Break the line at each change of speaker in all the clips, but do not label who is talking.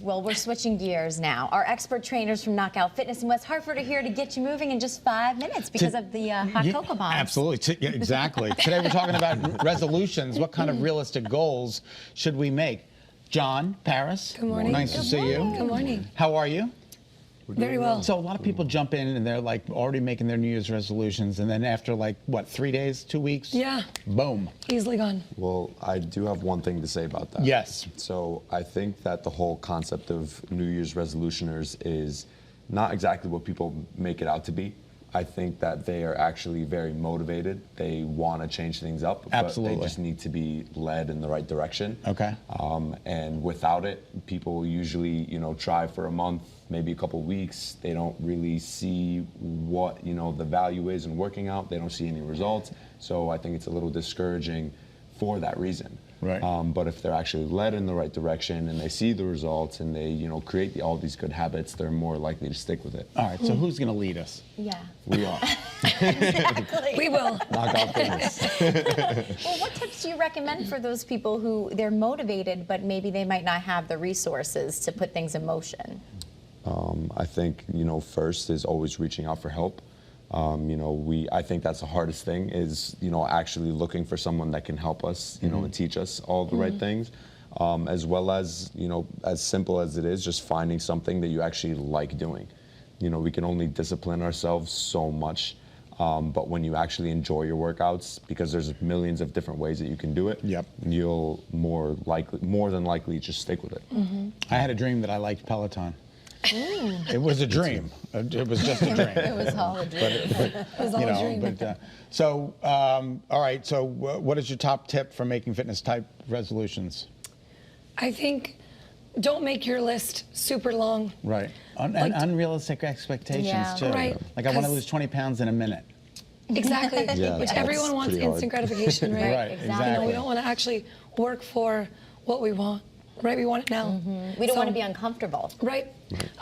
Well, we're switching gears now. Our expert trainers from Knockout Fitness in West Hartford are here to get you moving in just 5 minutes because of the hot cocoa bombs.
Absolutely. Yeah, exactly. Today we're talking about resolutions. What kind of realistic goals should we make? John, Paris.
Good morning.
Nice to see you.
Good morning.
How are you?
Very well.
So a lot of people jump in and they're like already making their New Year's resolutions, and then after like what, 3 days, 2 weeks?
Yeah.
Boom.
Easily gone.
Well, I do have one thing to say about that.
Yes.
So I think that the whole concept of New Year's resolutioners is not exactly what people make it out to be. I think that they are actually very motivated. They want to change things up,
Absolutely.
but they just need to be led in the right direction.
Okay.
And without it, people usually, try for a month, maybe a couple weeks. They don't really see what, the value is in working out. They don't see any results. So I think it's a little discouraging for that reason.
Right.
But if they're actually led in the right direction and they see the results and they, create all these good habits, they're more likely to stick with it.
All right, so who's going to lead us?
Yeah.
We are.
Exactly.
We will.
Knockout Fitness.
Well, what tips do you recommend for those people who they're motivated, but maybe they might not have the resources to put things in motion?
I think, first is always reaching out for help. I think that's the hardest thing is, actually looking for someone that can help us, and teach us all the right things, as well as, as simple as it is, just finding something that you actually like doing. We can only discipline ourselves so much, but when you actually enjoy your workouts, because there's millions of different ways that you can do it,
Yep.
you'll more than likely just stick with it.
I had a dream that I liked Peloton. It was a dream. It was just a dream.
It was all a dream.
It was all a dream.
All right, so what is your top tip for making fitness type resolutions?
I think don't make your list super long.
Right. And unrealistic expectations,
Yeah.
too.
Right,
Like, I want to
'cause-
lose 20 pounds in a minute.
Exactly.
Yeah,
Which
that's
everyone wants
pretty hard.
instant gratification, right?
Right, exactly.
We don't want to actually work for what we want. Right? We want it now.
We don't
So-
want to be uncomfortable.
Right.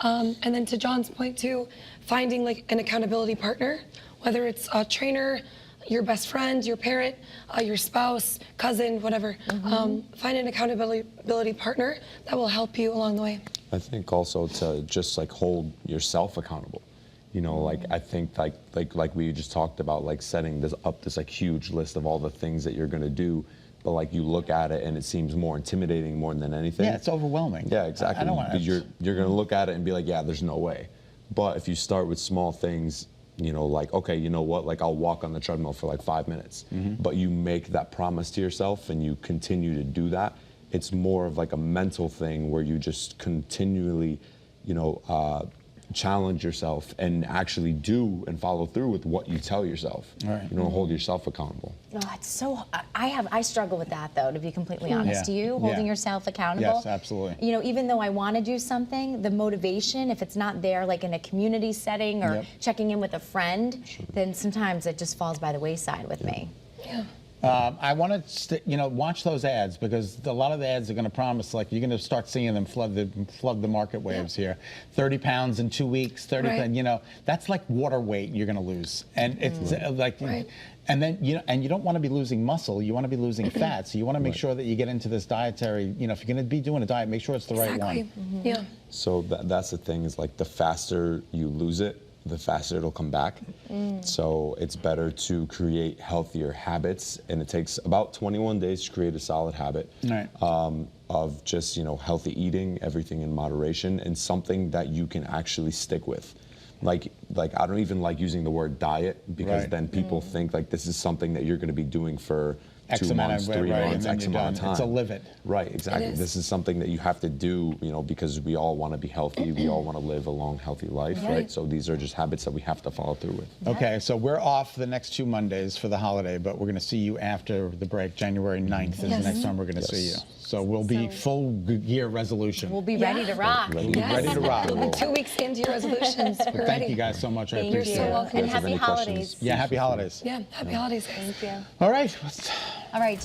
And then to John's point too, finding like an accountability partner, whether it's a trainer, your best friend, your parent, your spouse, cousin, whatever. Find an accountability partner that will help you along the way.
I think also to just like hold yourself accountable. I think like we just talked about, like setting this like huge list of all the things that you're gonna do. But like you look at it and it seems more intimidating more than anything.
Yeah, it's overwhelming.
Yeah, exactly.
I don't want to.
You're gonna look at it and be like, yeah, there's no way. But if you start with small things, like, okay, you know what, like I'll walk on the treadmill for like 5 minutes. But you make that promise to yourself and you continue to do that. It's more of like a mental thing where you just continually, challenge yourself and actually do and follow through with what you tell yourself.
Right.
Hold yourself accountable.
Oh, it's so. I struggle with that though, to be completely honest.
Yeah.
Do you holding
Yeah.
yourself accountable?
Yes, absolutely.
Even though I want to do something, the motivation, if it's not there, like in a community setting or
Yep.
checking in with a friend, then sometimes it just falls by the wayside with me.
Yeah.
I want to, watch those ads, because a lot of the ads are going to promise, like, you're going to start seeing them flood the market waves here. 30 pounds in 2 weeks, 30
Right.
pounds, that's like water weight you're going to lose. And it's like,
Right.
and then, and you don't want to be losing muscle, you want to be losing fat. So you want to make sure that you get into this dietary, if you're going to be doing a diet, make sure it's the right
Exactly.
one.
Yeah.
So that's the thing, is like the faster you lose it, the faster it'll come back. So it's better to create healthier habits, and it takes about 21 days to create a solid habit.
Right.
Of just healthy eating, everything in moderation, and something that you can actually stick with. Like I don't even like using the word diet, because
Right.
then people think like this is something that you're going to be doing for
X
2
amount
months,
of
3
right,
months,
and then
X
you're
amount of
done.
time.
It's a live it.
Right, exactly.
is.
This is something that you have to do, because we all want to be healthy. We all want to live a long, healthy life, right?
Right.
So these are just habits that we have to follow through with.
Okay, so we're off the next 2 Mondays for the holiday, but we're going to see you after the break. January 9th is the
Yes.
next time we're going to see you.
Yes.
So we'll be
So-
full gear resolution.
We'll be ready to rock.
Ready.
We'll be ready to rock.
We'll be 2 weeks into your resolutions. We're
Thank
ready.
you guys so much. I
Thank you.
appreciate
so
it.
welcome.
And
If you have
happy
any questions,
holidays.
Yeah, happy holidays.
Yeah. Happy holidays, guys.
Thank you.
All right.
All right.